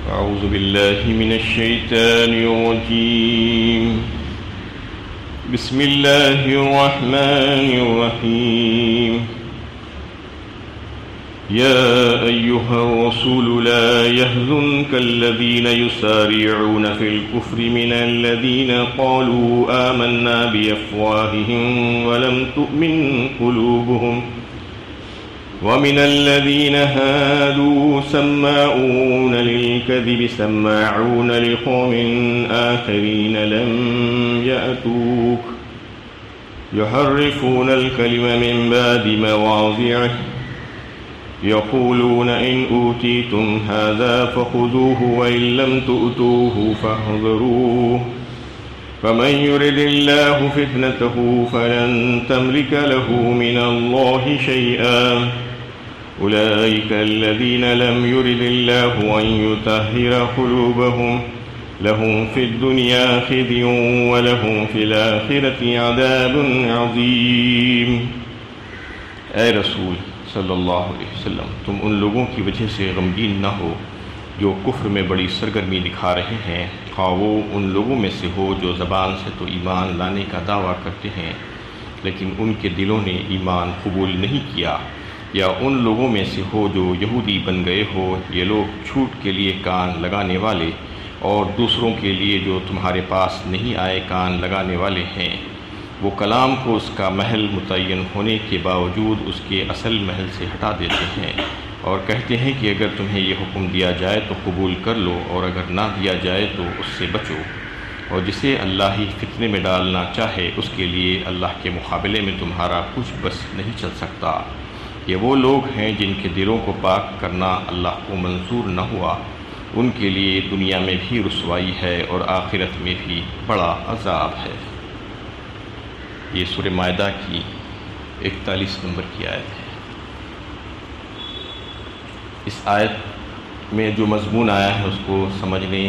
أعوذ بالله من الشيطان الرجيم. بسم الله الرحمن الرحيم. يا أيها الرسول لا يحزنك الذين يسارعون في الكفر من الذين قالوا آمنا بأفواههم ولم تؤمن قلوبهم ومن الذين هادوا سماعون للكذب سماعون لقوم آخرين لم يأتوك يحرفون الكلم من بعد مواضعه يقولون إن أوتيتم هذا فخذوه وإن لم تؤتوه فاحذروه فمن يرد الله فتنته فلن تملك له من الله شيئا أولئك الذين لم يرد الله أن يطهر قلوبهم لهم في الدنيا خزي ولهم في الآخرة عذاب عظيم. اے رسول صلی اللہ علیہ وسلم، تم ان لوگوں کی وجہ سے غمگین نہ ہو جو کفر میں بڑی سرگرمی دکھا رہے ہیں، خواہ وہ ان لوگوں میں سے ہو جو زبان سے تو ایمان لانے کا دعویٰ کرتے ہیں لیکن ان کے دلوں نے ایمان قبول نہیں کیا، یا ان لوگوں میں سے ہو جو یہودی بن گئے ہو. یہ لوگ جھوٹ کے لیے کان لگانے والے اور دوسروں کے لیے جو تمہارے پاس نہیں آئے کان لگانے والے ہیں. وہ کلام کو اس کا محل متعین ہونے کے باوجود اس کے اصل محل سے ہٹا دیتے ہیں اور کہتے ہیں کہ اگر تمہیں یہ حکم دیا جائے تو قبول کر لو اور اگر نہ دیا جائے تو اس سے بچو، اور جسے اللہ ہی فتنے میں ڈالنا چاہے اس کے لیے اللہ کے مقابلے میں تمہارا کچھ بس نہیں چل سکتا. یہ وہ لوگ ہیں جن کے دلوں کو پاک کرنا اللہ کو منظور نہ ہوا، ان کے لیے دنیا میں بھی رسوائی ہے اور آخرت میں بھی بڑا عذاب ہے. یہ سورہ مائدہ کی 41 نمبر کی آیت ہے. اس آیت میں جو مضمون آیا ہے اس کو سمجھنے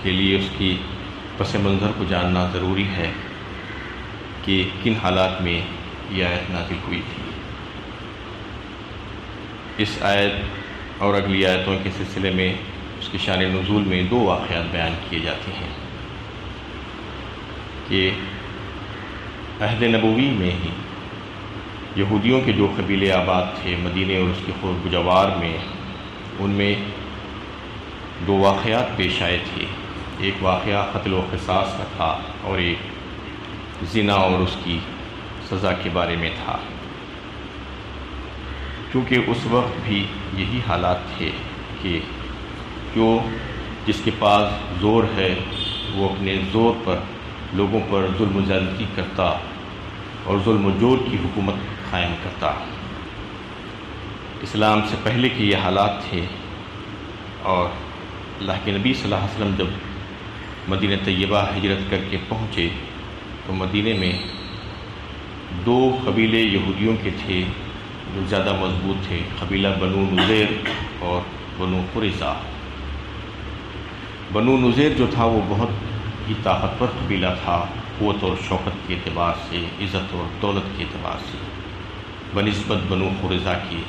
کے لیے اس کی پس منظر کو جاننا ضروری ہے کہ کن حالات میں یہ آیت نازل ہوئی تھی. اس آیت اور اگلی آیتوں کے سلسلے میں اس کی شان نزول میں دو واقعات بیان کیے جاتے ہیں کہ عہد نبوی میں ہی یہودیوں کے جو قبیلے آباد تھے مدینے اور اس کے خود گجوار میں، ان میں دو واقعات پیش آئے تھے. ایک واقعہ قتل و قصاص کا تھا اور ایک زنا اور اس کی سزا کے بارے میں تھا. کیونکہ اس وقت بھی یہی حالات تھے کہ جس کے پاس زور ہے وہ اپنے زور پر لوگوں پر ظلم و زیادتی کرتا اور ظلم و جور کی حکومت قائم کرتا. اسلام سے پہلے کے یہ حالات تھے، اور اللہ کے نبی صلی اللہ علیہ وسلم جب مدینہ طیبہ ہجرت کر کے پہنچے تو مدینے میں دو قبیلے یہودیوں کے تھے جو زیادہ مضبوط تھے، قبیلہ بنو نذیر اور بنو قریظہ. بنو نذیر جو تھا وہ بہت ہی طاقتور قبیلہ تھا، قوت اور شوکت کے اعتبار سے، عزت اور دولت کے اعتبار سے، بنسبت بنو قریظہ کی.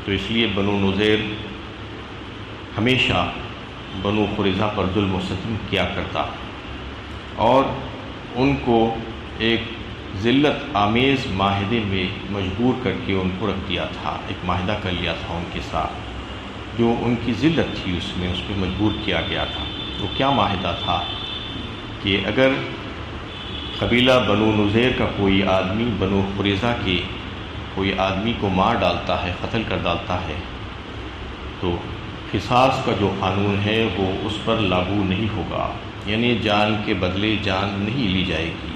تو اس لیے بنو نذیر ہمیشہ بنو قریظہ پر ظلم و ستم کیا کرتا اور ان کو ایک ذلت آمیز معاہدے میں مجبور کر کے ان کو رکھ دیا تھا. ایک معاہدہ کر لیا تھا ان کے ساتھ جو ان کی ذلت تھی، اس پہ مجبور کیا گیا تھا. وہ کیا معاہدہ تھا کہ اگر قبیلہ بنو نذیر کا کوئی آدمی بنو قریظہ کے کوئی آدمی کو مار ڈالتا ہے، قتل کر ڈالتا ہے، تو قصاص کا جو قانون ہے وہ اس پر لاگو نہیں ہوگا، یعنی جان کے بدلے جان نہیں لی جائے گی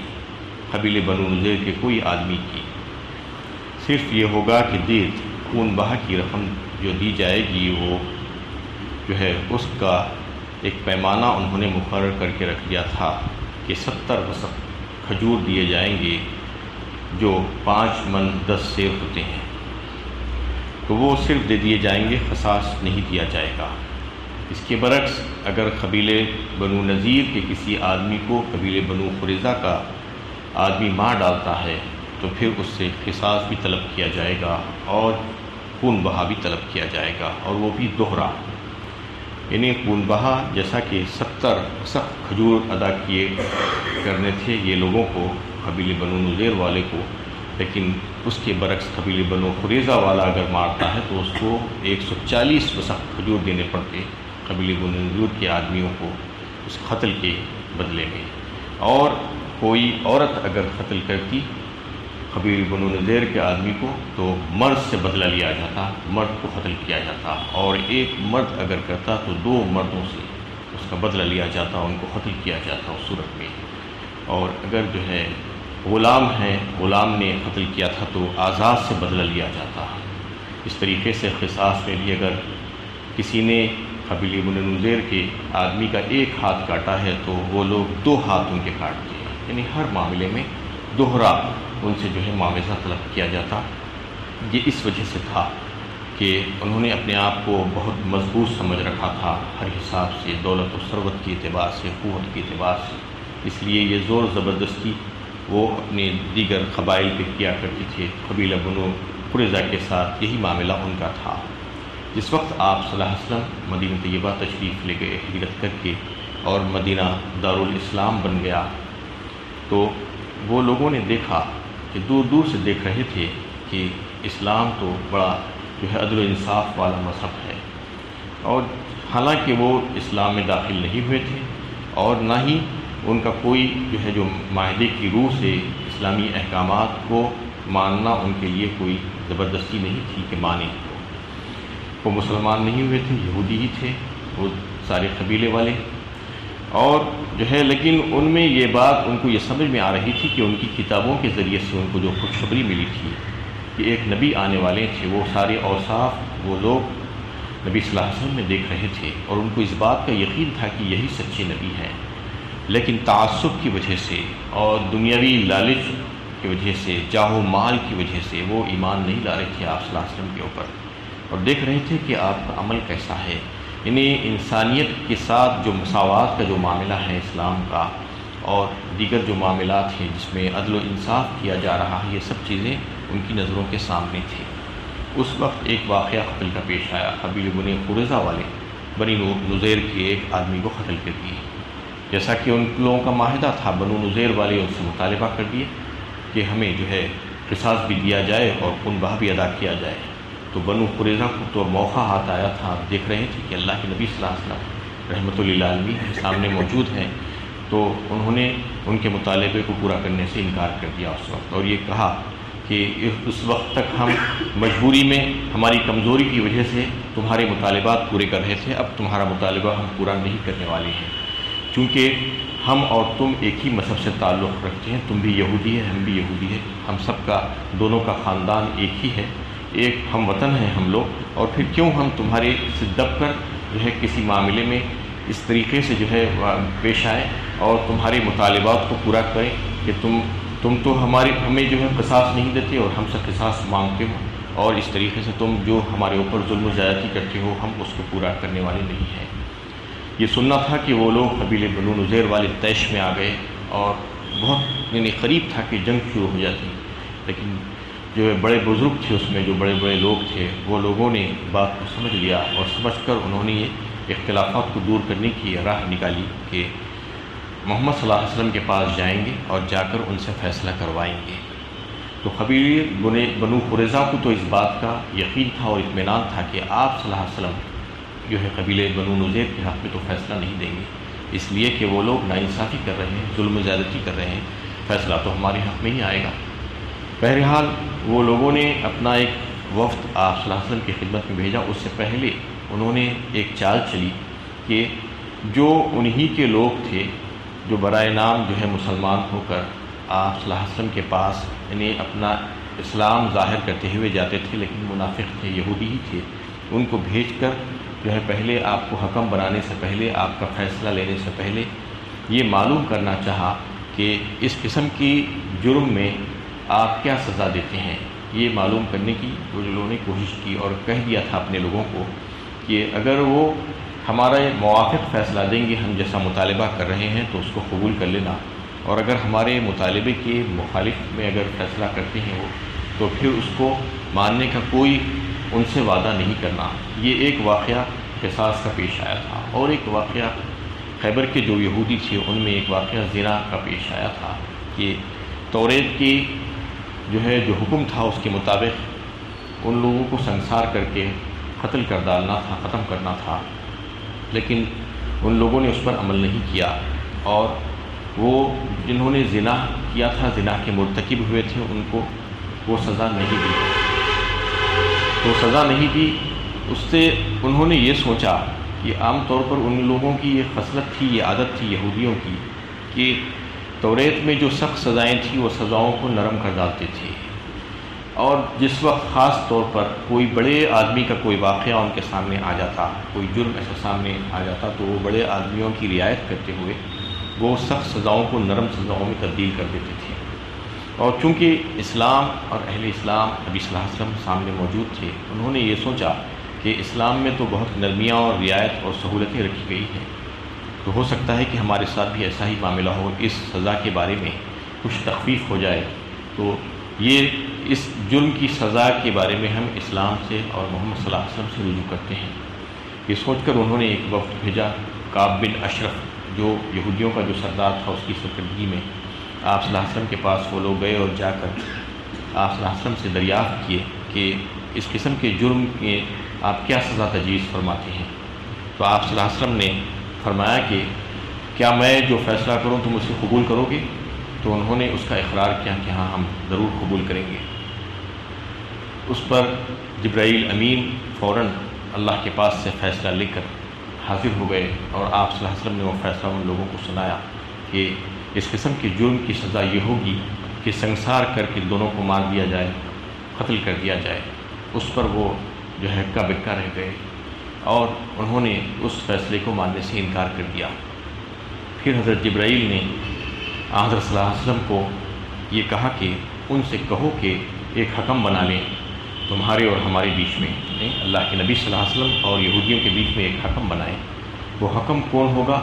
قبیلے بنو نذیر کے کوئی آدمی کی. صرف یہ ہوگا کہ دیت خون بہا کی رقم جو دی جائے گی وہ جو ہے اس کا ایک پیمانہ انہوں نے مقرر کر کے رکھ دیا تھا کہ 70 وسق کھجور دیے جائیں گے جو 5 من 10 سیر ہوتے ہیں، تو وہ صرف دے دیے جائیں گے، قصاص نہیں دیا جائے گا. اس کے برعکس اگر قبیلے بنو نذیر کے کسی آدمی کو قبیلے بنو قریظہ کا آدمی مار ڈالتا ہے تو پھر اس سے قصاص بھی طلب کیا جائے گا اور خون بہا بھی طلب کیا جائے گا، اور وہ بھی دوہرا. انہیں خون بہا جیسا کہ 70 سخت کھجور ادا کیے کرنے تھے یہ لوگوں کو، قبیلے بنو نذیر والے کو، لیکن اس کے برعکس قبیلے بنو قریظہ والا اگر مارتا ہے تو اس کو 140 سخت کھجور دینے پڑتے قبیلے بنو نذیر کے آدمیوں کو اس قتل کے بدلے میں۔ اور کوئی عورت اگر قتل کرتی قبیلے بنو نذیر کے آدمی کو تو مرد سے بدلہ لیا جاتا، مرد کو قتل کیا جاتا، اور ایک مرد اگر کرتا تو 2 مردوں سے اس کا بدلہ لیا جاتا، ان کو قتل کیا جاتا اس صورت میں۔ اور اگر جو ہے غلام ہے، غلام نے قتل کیا تھا تو آزاد سے بدلہ لیا جاتا۔ اس طریقے سے قصاص میں بھی اگر کسی نے قبیلے بنو نذیر کے آدمی کا 1 ہاتھ کاٹا ہے تو وہ لوگ 2 ہاتھ ان کے کاٹتے ہیں، یعنی ہر معاملے میں دوہرا ان سے جو ہے معاوضہ طلب کیا جاتا۔ یہ اس وجہ سے تھا کہ انہوں نے اپنے آپ کو بہت مضبوط سمجھ رکھا تھا ہر حساب سے، دولت و ثروت کے اعتبار سے، قوت کے اعتبار سے، اس لیے یہ زور زبردستی وہ اپنے دیگر قبائل پہ کیا کرتے تھے۔ قبیلہ بنو قریظہ کے ساتھ یہی معاملہ ان کا تھا۔ جس وقت آپ صلی اللہ علیہ وسلم مدینہ طیبہ تشریف لے گئے ہجرت کر کے اور مدینہ دارالاسلام بن گیا، تو وہ لوگوں نے دیکھا کہ دور دور سے دیکھ رہے تھے کہ اسلام تو بڑا جو ہے عدل و انصاف والا مذہب ہے، اور حالانکہ وہ اسلام میں داخل نہیں ہوئے تھے اور نہ ہی ان کا کوئی جو ہے جو معاہدے کی روح سے اسلامی احکامات کو ماننا ان کے لیے کوئی زبردستی نہیں تھی کہ مانیں۔ وہ مسلمان نہیں ہوئے تھے، یہودی ہی تھے وہ سارے قبیلے والے، اور جو ہے لیکن ان میں یہ بات ان کو یہ سمجھ میں آ رہی تھی کہ ان کی کتابوں کے ذریعے سے ان کو جو خوشخبری ملی تھی کہ ایک نبی آنے والے تھے، وہ سارے اوصاف وہ لوگ نبی صلی اللہ علیہ وسلم میں دیکھ رہے تھے، اور ان کو اس بات کا یقین تھا کہ یہی سچے نبی ہیں، لیکن تعصب کی وجہ سے اور دنیاوی لالچ کی وجہ سے، جاہ و مال کی وجہ سے وہ ایمان نہیں لا رہے تھے آپ صلی اللہ علیہ وسلم کے اوپر، اور دیکھ رہے تھے کہ آپ کا عمل کیسا ہے، یعنی انسانیت کے ساتھ جو مساوات کا جو معاملہ ہے اسلام کا، اور دیگر جو معاملات ہیں جس میں عدل و انصاف کیا جا رہا ہے، یہ سب چیزیں ان کی نظروں کے سامنے تھیں۔ اس وقت ایک واقعہ قتل کا پیش آیا، قبیلے بنو قریظہ والے بنی نذیر کے ایک آدمی کو قتل کر دیے، جیسا کہ ان لوگوں کا معاہدہ تھا۔ بنو نذیر والے ان سے مطالبہ کر دیے کہ ہمیں جو ہے قصاص بھی دیا جائے اور خون بہا بھی ادا کیا جائے، تو بنو قریظہ کو تو موقع ہاتھ آیا تھا، آپ دیکھ رہے تھے کہ اللہ کے نبی صلی اللہ علیہ وسلم رحمۃ للعالمین کے سامنے موجود ہیں، تو انہوں نے ان کے مطالبے کو پورا کرنے سے انکار کر دیا اس وقت، اور یہ کہا کہ اس وقت تک ہم مجبوری میں ہماری کمزوری کی وجہ سے تمہارے مطالبات پورے کر رہے تھے، اب تمہارا مطالبہ ہم پورا نہیں کرنے والے ہیں، چونکہ ہم اور تم ایک ہی مذہب سے تعلق رکھتے ہیں، تم بھی یہودی ہے، ہم بھی یہودی ہے، ہم سب کا دونوں کا خاندان ایک ہی ہے، ایک ہم وطن ہیں ہم لوگ، اور پھر کیوں ہم تمہارے سے دب کر جو ہے کسی معاملے میں اس طریقے سے جو ہے پیش آئیں اور تمہارے مطالبات کو پورا کریں کہ تم تو ہمیں جو ہے قصاص نہیں دیتے اور ہم سے قصاص مانگتے ہو، اور اس طریقے سے تم جو ہمارے اوپر ظلم و زیادتی کرتے ہو ہم اس کو پورا کرنے والے نہیں ہیں۔ یہ سننا تھا کہ وہ لوگ قبیلے بنو نذیر والے طیش میں آ گئے، اور بہت یعنی قریب تھا کہ جنگ شروع ہو جاتی، لیکن جو بڑے بزرگ تھے اس میں جو بڑے بڑے لوگ تھے وہ لوگوں نے بات کو سمجھ لیا، اور سمجھ کر انہوں نے یہ اختلافات کو دور کرنے کی راہ نکالی کہ محمد صلی اللہ علیہ وسلم کے پاس جائیں گے اور جا کر ان سے فیصلہ کروائیں گے۔ تو قبیلے بنو قریظہ کو تو اس بات کا یقین تھا اور اطمینان تھا کہ آپ صلی اللہ علیہ وسلم جو ہے قبیلے بنو نذیر کے حق میں تو فیصلہ نہیں دیں گے، اس لیے کہ وہ لوگ ناانصافی کر رہے ہیں، ظلم و زیادتی کر رہے ہیں، فیصلہ تو ہمارے حق میں ہی آئے گا۔ بہرحال وہ لوگوں نے اپنا ایک وفد آپ صلی اللہ علیہ وسلم کی خدمت میں بھیجا، اس سے پہلے انہوں نے ایک چال چلی کہ جو انہی کے لوگ تھے جو برائے نام جو ہے مسلمان ہو کر آپ صلی اللہ علیہ وسلم کے پاس یعنی اپنا اسلام ظاہر کرتے ہوئے جاتے تھے لیکن منافق تھے، یہودی ہی تھے، ان کو بھیج کر جو ہے پہلے آپ کو حکم بنانے سے پہلے، آپ کا فیصلہ لینے سے پہلے یہ معلوم کرنا چاہا کہ اس قسم کی جرم میں آپ کیا سزا دیتے ہیں، یہ معلوم کرنے کی وہ لوگوں نے کوشش کی، اور کہہ دیا تھا اپنے لوگوں کو کہ اگر وہ ہمارا موافق فیصلہ دیں گے، ہم جیسا مطالبہ کر رہے ہیں تو اس کو قبول کر لینا، اور اگر ہمارے مطالبے کے مخالف میں اگر فیصلہ کرتے ہیں وہ تو پھر اس کو ماننے کا کوئی ان سے وعدہ نہیں کرنا۔ یہ ایک واقعہ قصاص کا پیش آیا تھا، اور ایک واقعہ خیبر کے جو یہودی تھے ان میں ایک واقعہ زنا کا پیش آیا تھا کہ توریت کی جو حکم تھا اس کے مطابق ان لوگوں کو سنسار کر کے قتل کر ڈالنا تھا، ختم کرنا تھا، لیکن ان لوگوں نے اس پر عمل نہیں کیا، اور وہ جنہوں نے زنا کیا تھا، زنا کے مرتکب ہوئے تھے، ان کو وہ سزا نہیں دی۔ تو سزا نہیں دی، اس سے انہوں نے یہ سوچا کہ عام طور پر ان لوگوں کی یہ خصلت تھی، یہ عادت تھی یہودیوں کی کہ توریت میں جو سخت سزائیں تھیں وہ سزاؤں کو نرم کر ڈالتے تھے، اور جس وقت خاص طور پر کوئی بڑے آدمی کا کوئی واقعہ ان کے سامنے آ جاتا، کوئی جرم ایسا سامنے آ جاتا، تو وہ بڑے آدمیوں کی رعایت کرتے ہوئے وہ سخت سزاؤں کو نرم سزاؤں میں تبدیل کر دیتے تھے۔ اور چونکہ اسلام اور اہل اسلام نبی صلی اللہ علیہ وسلم سامنے موجود تھے، انہوں نے یہ سوچا کہ اسلام میں تو بہت نرمیاں اور رعایت اور سہولتیں رکھی گئی ہیں، تو ہو سکتا ہے کہ ہمارے ساتھ بھی ایسا ہی معاملہ ہو، اس سزا کے بارے میں کچھ تخفیف ہو جائے، تو یہ اس جرم کی سزا کے بارے میں ہم اسلام سے اور محمد صلی اللہ علیہ وسلم سے رجوع کرتے ہیں۔ یہ سوچ کر انہوں نے ایک وفد بھیجا، کعب بن اشرف جو یہودیوں کا جو سردار تھا، اس کی سرکردگی میں آپ صلی اللہ علیہ وسلم کے پاس وہ لوگ گئے اور جا کر آپ صلی اللہ علیہ وسلم سے دریافت کیے کہ اس قسم کے جرم کے آپ کیا سزا تجویز فرماتے ہیں۔ تو آپ صلی اللہ علیہ وسلم نے فرمایا کہ کیا میں جو فیصلہ کروں تم اسے قبول کرو گے؟ تو انہوں نے اس کا اقرار کیا کہ ہاں ہم ضرور قبول کریں گے۔ اس پر جبرائیل امین فوراً اللہ کے پاس سے فیصلہ لے کر حاضر ہو گئے، اور آپ صلی اللہ علیہ وسلم نے وہ فیصلہ ان لوگوں کو سنایا کہ اس قسم کے جرم کی سزا یہ ہوگی کہ سنسار کر کے دونوں کو مار دیا جائے، قتل کر دیا جائے۔ اس پر وہ ہکا بکا رہ گئے اور انہوں نے اس فیصلے کو ماننے سے انکار کر دیا۔ پھر حضرت جبرائیل نے حضرت صلی اللہ علیہ وسلم کو یہ کہا کہ ان سے کہو کہ ایک حکم بنا لیں تمہارے اور ہمارے بیچ میں، اللہ کے نبی صلی اللہ علیہ وسلم اور یہودیوں کے بیچ میں ایک حکم بنائیں۔ وہ حکم کون ہوگا؟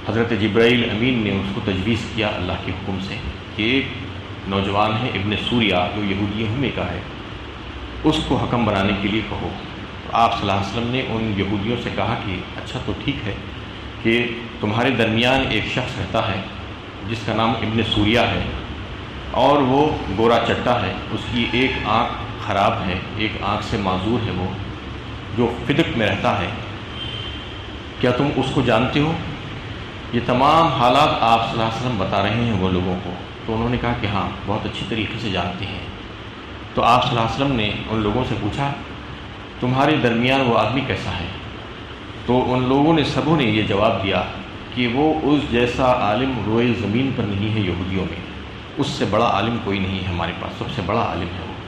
حضرت جبرائیل امین نے اس کو تجویز کیا اللہ کے حکم سے کہ ایک نوجوان ہے ابن سوریہ جو یہودیوں میں کا ہے، اس کو حکم بنانے کے لیے کہو۔ تو آپ صلی اللہ علیہ وسلم نے ان یہودیوں سے کہا کہ اچھا تو ٹھیک ہے کہ تمہارے درمیان ایک شخص رہتا ہے جس کا نام ابن سوریہ ہے، اور وہ گورا چٹا ہے، اس کی ایک آنکھ خراب ہے، ایک آنکھ سے معذور ہے، وہ جو فدق میں رہتا ہے، کیا تم اس کو جانتے ہو؟ یہ تمام حالات آپ صلی اللہ علیہ وسلم بتا رہے ہیں وہ لوگوں کو۔ تو انہوں نے کہا کہ ہاں بہت اچھی طریقے سے جانتے ہیں۔ تو آپ صلی اللہ علیہ وسلم نے ان لوگوں سے پوچھا تمہارے درمیان وہ آدمی کیسا ہے؟ تو ان لوگوں نے سبوں نے یہ جواب دیا کہ وہ اس جیسا عالم روئے زمین پر نہیں ہے یہودیوں میں، اس سے بڑا عالم کوئی نہیں ہے ہمارے پاس، سب سے بڑا عالم ہے وہ۔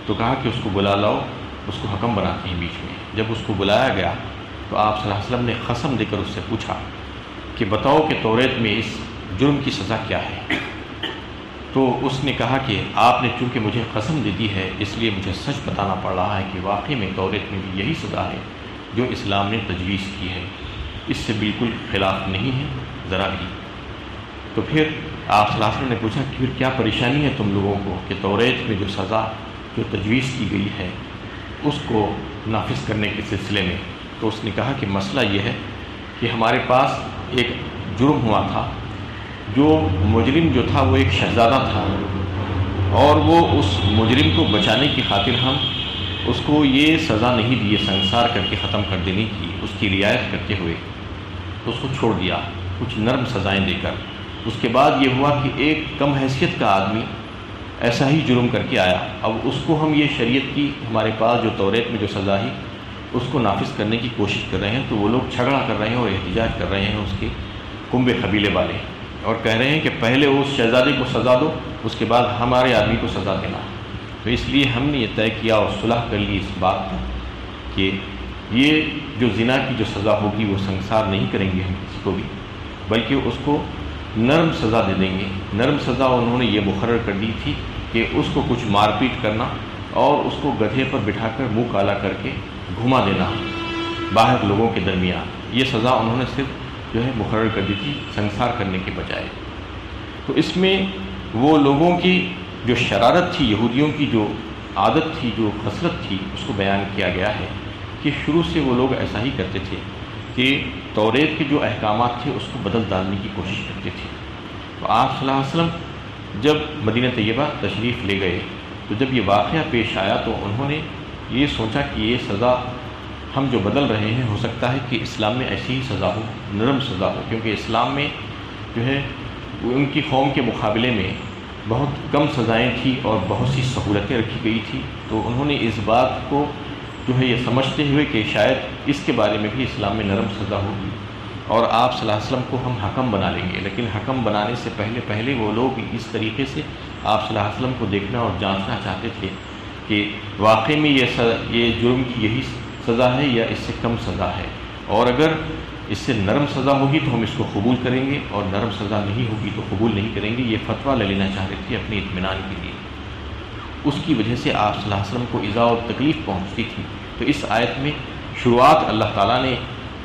تو کہا کہ اس کو بلا لاؤ، اس کو حکم بناتے ہیں بیچ میں۔ جب اس کو بلایا گیا تو آپ صلی اللہ علیہ وسلم نے قسم دے کر اس سے پوچھا کہ بتاؤ کہ توریت میں اس جرم کی سزا کیا ہے؟ تو اس نے کہا کہ آپ نے چونکہ مجھے قسم دے دی ہے اس لیے مجھے سچ بتانا پڑ رہا ہے کہ واقعی میں توریت میں بھی یہی سزا ہے جو اسلام نے تجویز کی ہے، اس سے بالکل خلاف نہیں ہے ذرا بھی۔ تو پھر آپ صلی اللہ علیہ وسلم نے پوچھا کہ پھر کیا پریشانی ہے تم لوگوں کو کہ توریت میں جو سزا جو تجویز کی گئی ہے اس کو نافذ کرنے کے سلسلے میں؟ تو اس نے کہا کہ مسئلہ یہ ہے کہ ہمارے پاس ایک جرم ہوا تھا، جو مجرم جو تھا وہ ایک شہزادہ تھا، اور وہ اس مجرم کو بچانے کی خاطر ہم اس کو یہ سزا نہیں دی، سنسار کر کے ختم کر دینے کی، اس کی رعایت کرتے ہوئے اس کو چھوڑ دیا کچھ نرم سزائیں دے کر۔ اس کے بعد یہ ہوا کہ ایک کم حیثیت کا آدمی ایسا ہی جرم کر کے آیا، اب اس کو ہم یہ شریعت کی ہمارے پاس جو توریت میں جو سزا ہے اس کو نافذ کرنے کی کوشش کر رہے ہیں، تو وہ لوگ جھگڑا کر رہے ہیں اور احتجاج کر رہے ہیں اس کے کنبے قبیلے والے، اور کہہ رہے ہیں کہ پہلے اس شہزادے کو سزا دو، اس کے بعد ہمارے آدمی کو سزا دینا۔ تو اس لیے ہم نے یہ طے کیا اور صلح کر لی اس بات پر کہ یہ جو زنا کی جو سزا ہوگی وہ سنسار نہیں کریں گے ہم کسی کو بھی، بلکہ اس کو نرم سزا دے دیں گے۔ نرم سزا انہوں نے یہ مقرر کر دی تھی کہ اس کو کچھ مار پیٹ کرنا اور اس کو گدھے پر بٹھا کر منہ کالا کر کے گھما دینا باہر لوگوں کے درمیان، یہ سزا انہوں نے صرف مقرر کر دی تھی سنسار کرنے کے بجائے۔ تو اس میں وہ لوگوں کی جو شرارت تھی، یہودیوں کی جو عادت تھی، جو خصلت تھی، اس کو بیان کیا گیا ہے کہ شروع سے وہ لوگ ایسا ہی کرتے تھے کہ توریت کے جو احکامات تھے اس کو بدل ڈالنے کی کوشش کرتے تھے۔ تو آپ صلی اللہ علیہ وسلم جب مدینہ طیبہ تشریف لے گئے تو جب یہ واقعہ پیش آیا تو انہوں نے یہ سوچا کہ یہ سزا ہم جو بدل رہے ہیں ہو سکتا ہے کہ اسلام میں ایسی ہی سزا ہو، نرم سزا ہو، کیونکہ اسلام میں جو ہے ان کی قوم کے مقابلے میں بہت کم سزائیں تھیں اور بہت سی سہولتیں رکھی گئی تھیں۔ تو انہوں نے اس بات کو جو ہے یہ سمجھتے ہوئے کہ شاید اس کے بارے میں بھی اسلام میں نرم سزا ہوگی اور آپ صلی اللہ علیہ وسلم کو ہم حکم بنا لیں گے، لیکن حکم بنانے سے پہلے وہ لوگ اس طریقے سے آپ صلی اللہ علیہ وسلم کو دیکھنا اور جانچنا چاہتے تھے کہ واقعی میں یہ جرم کی یہی سزا ہے یا اس سے کم سزا ہے، اور اگر اس سے نرم سزا ہوگی تو ہم اس کو قبول کریں گے اور نرم سزا نہیں ہوگی تو قبول نہیں کریں گے۔ یہ فتویٰ لے لینا چاہتے تھے اپنے اطمینان کے لیے، اس کی وجہ سے آپ صلی اللہ علیہ وسلم کو ایذا اور تکلیف پہنچتی تھی۔ تو اس آیت میں شروعات اللہ تعالیٰ نے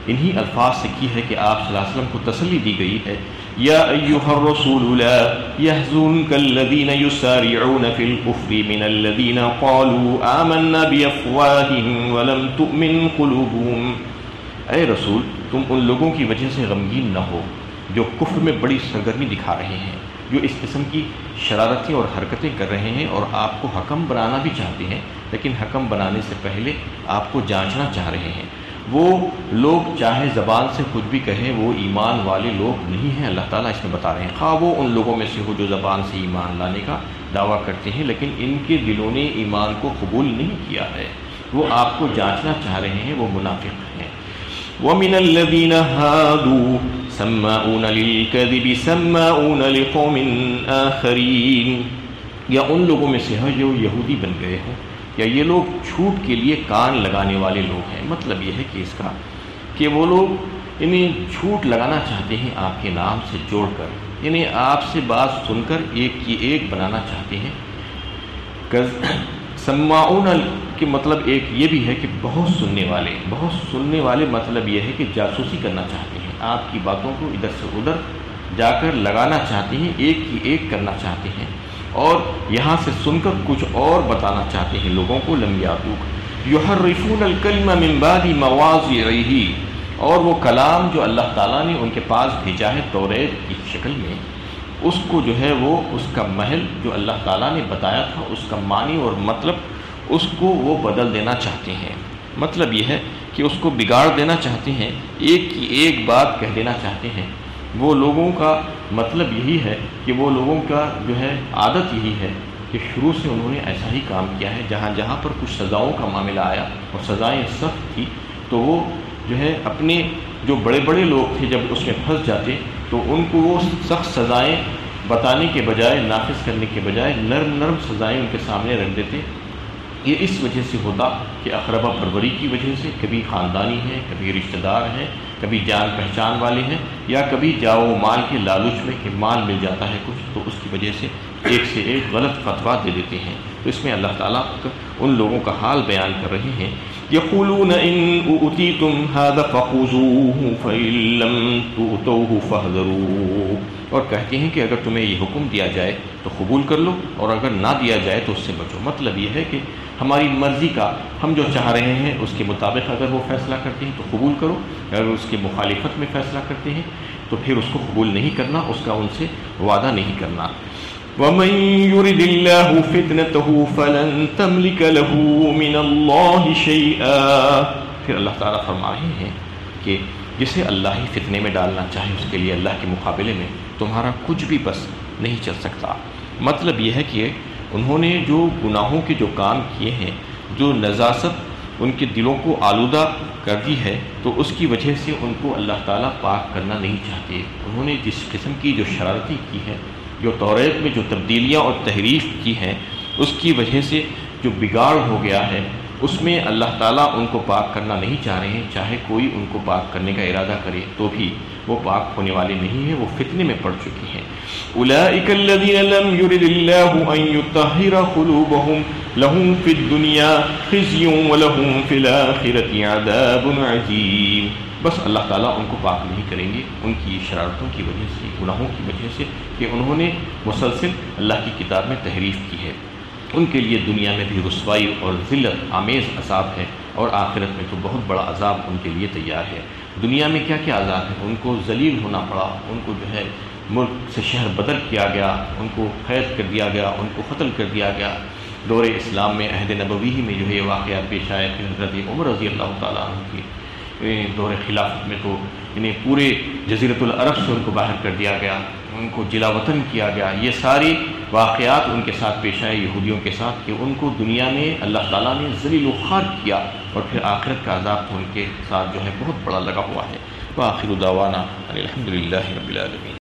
انہی الفاظ سے کی ہے کہ آپ صلی اللہ علیہ وسلم کو تسلی دی گئی ہے، یا ایھا الرسول لا يحزنک الذین یسارعون فی الکفر من الذین قالوا آمنا بافواہہم ولم تؤمن قلوبہم۔ اے رسول، تم ان لوگوں کی وجہ سے غمگین نہ ہو جو کفر میں بڑی سرگرمی دکھا رہے ہیں، جو اس قسم کی شرارتیں اور حرکتیں کر رہے ہیں اور آپ کو حکم بنانا بھی چاہتے ہیں، لیکن حکم بنانے سے پہلے آپ کو جانچنا چاہ رہے ہیں۔ وہ لوگ چاہے زبان سے کچھ بھی کہیں وہ ایمان والے لوگ نہیں ہیں، اللہ تعالیٰ اس میں بتا رہے ہیں، خواہ وہ ان لوگوں میں سے ہو جو زبان سے ایمان لانے کا دعویٰ کرتے ہیں لیکن ان کے دلوں نے ایمان کو قبول نہیں کیا ہے، وہ آپ کو جانچنا چاہ رہے ہیں، وہ منافق ہیں۔ وَمِنَ الَّذِينَ هَادُوا سَمَّاعُونَ لِلْكَذِبِ سَمَّاعُونَ لِقَوْمٍ آخَرِينَ، یا ان لوگوں میں سے ہے جو یہودی بن گئے ہیں، یا یہ لوگ جھوٹ کے لیے کان لگانے والے لوگ ہیں۔ مطلب یہ ہے کہ اس کا کہ وہ لوگ انہیں جھوٹ لگانا چاہتے ہیں آپ کے نام سے جوڑ کر، انہیں آپ سے بات سن کر ایک کی ایک بنانا چاہتے ہیں۔ سماعون کے مطلب ایک یہ بھی ہے کہ بہت سننے والے مطلب یہ ہے کہ جاسوسی کرنا چاہتے ہیں، آپ کی باتوں کو ادھر سے ادھر جا کر لگانا چاہتے ہیں، ایک کی ایک کرنا چاہتے ہیں اور یہاں سے سن کر کچھ اور بتانا چاہتے ہیں لوگوں کو۔ لم یاتوک یحرفون الکلم من بعد مواضعہ، اور وہ کلام جو اللہ تعالیٰ نے ان کے پاس بھیجا ہے توریت کی شکل میں، اس کو جو ہے وہ اس کا محل جو اللہ تعالیٰ نے بتایا تھا اس کا معنی اور مطلب اس کو وہ بدل دینا چاہتے ہیں۔ مطلب یہ ہے کہ اس کو بگاڑ دینا چاہتے ہیں، ایک کی ایک بات کہہ دینا چاہتے ہیں۔ وہ لوگوں کا مطلب یہی ہے کہ وہ لوگوں کا جو ہے عادت یہی ہے کہ شروع سے انہوں نے ایسا ہی کام کیا ہے، جہاں جہاں پر کچھ سزاؤں کا معاملہ آیا اور سزائیں سخت تھی تو وہ جو ہے اپنے جو بڑے بڑے لوگ تھے جب اس میں پھنس جاتے تو ان کو وہ سخت سزائیں بتانے کے بجائے، نافذ کرنے کے بجائے نرم سزائیں ان کے سامنے رکھ دیتے۔ یہ اس وجہ سے ہوتا کہ اقربا پروری کی وجہ سے، کبھی خاندانی ہیں، کبھی رشتہ دار ہیں، کبھی جان پہچان والے ہیں، یا کبھی جاؤ مال کے لالچ میں کہ مال مل جاتا ہے کچھ تو اس کی وجہ سے ایک سے ایک غلط فتویٰ دے دیتے ہیں۔ تو اس میں اللہ تعالیٰ ان لوگوں کا حال بیان کر رہے ہیں، یقولون ان اوتیتم ھذا فخذوہ فإن لم تؤتوہ فاحذروا، اور کہتے ہیں کہ اگر تمہیں یہ حکم دیا جائے تو قبول کر لو اور اگر نہ دیا جائے تو اس سے بچو۔ مطلب یہ ہے کہ ہماری مرضی کا ہم جو چاہ رہے ہیں اس کے مطابق اگر وہ فیصلہ کرتے ہیں تو قبول کرو، اگر اس کے مخالفت میں فیصلہ کرتے ہیں تو پھر اس کو قبول نہیں کرنا، اس کا ان سے وعدہ نہیں کرنا۔ وَمَن يُرِدِ اللَّهُ فِتْنَتَهُ فَلَن تَمْلِكَ لَهُ مِنَ اللَّهِ شَيْئًا، پھر اللہ تعالیٰ فرما رہے ہیں کہ جسے اللہ ہی فتنے میں ڈالنا چاہے اس کے لیے اللہ کے مقابلے میں تمہارا کچھ بھی بس نہیں چل سکتا۔ مطلب یہ ہے کہ انہوں نے جو گناہوں کے جو کام کیے ہیں، جو نجاست ان کے دلوں کو آلودہ کر دی ہے، تو اس کی وجہ سے ان کو اللہ تعالیٰ پاک کرنا نہیں چاہتے۔ انہوں نے جس قسم کی جو شرارتیں کی ہیں، جو توریت میں جو تبدیلیاں اور تحریف کی ہیں، اس کی وجہ سے جو بگاڑ ہو گیا ہے اس میں اللہ تعالیٰ ان کو پاک کرنا نہیں چاہ رہے ہیں۔ چاہے کوئی ان کو پاک کرنے کا ارادہ کرے تو بھی وہ پاک ہونے والے نہیں ہیں، وہ فتنے میں پڑ چکے ہیں۔ اولئک الذین لم یرد اللہ ان یطہر قلوبہم لہم فی الدنیا خزی ولہم فی الآخرۃ عذاب عظیم، بس اللہ تعالیٰ ان کو پاک نہیں کریں گے ان کی شرارتوں کی وجہ سے، گناہوں کی وجہ سے کہ انہوں نے مسلسل اللہ کی کتاب میں تحریف کی ہے۔ ان کے لیے دنیا میں بھی رسوائی اور ذلت آمیز عذاب ہے اور آخرت میں تو بہت بڑا عذاب ان کے لیے تیار ہے۔ دنیا میں کیا کیا عذاب ہے، ان کو ذلیل ہونا پڑا، ان کو جو ہے ملک سے شہر بدل کیا گیا، ان کو قید کر دیا گیا، ان کو قتل کر دیا گیا۔ دور اسلام میں عہد نبوی میں جو ہے یہ واقعات پیش آئے تھے۔ حضرت عمر رضی اللہ تعالیٰ عنہ کی دور خلافت میں تو انہیں پورے جزیرۃ العرب سے ان کو باہر کر دیا گیا، ان کو جلا وطن کیا گیا۔ یہ ساری واقعات ان کے ساتھ پیش آئے یہودیوں کے ساتھ کہ ان کو دنیا میں اللہ تعالیٰ نے ذلیل و خوار کیا، اور پھر آخرت کا عذاب تو ان کے ساتھ جو ہے بہت بڑا لگا ہوا ہے۔ وآخر دعوانا ان الحمد للہ رب العالمین۔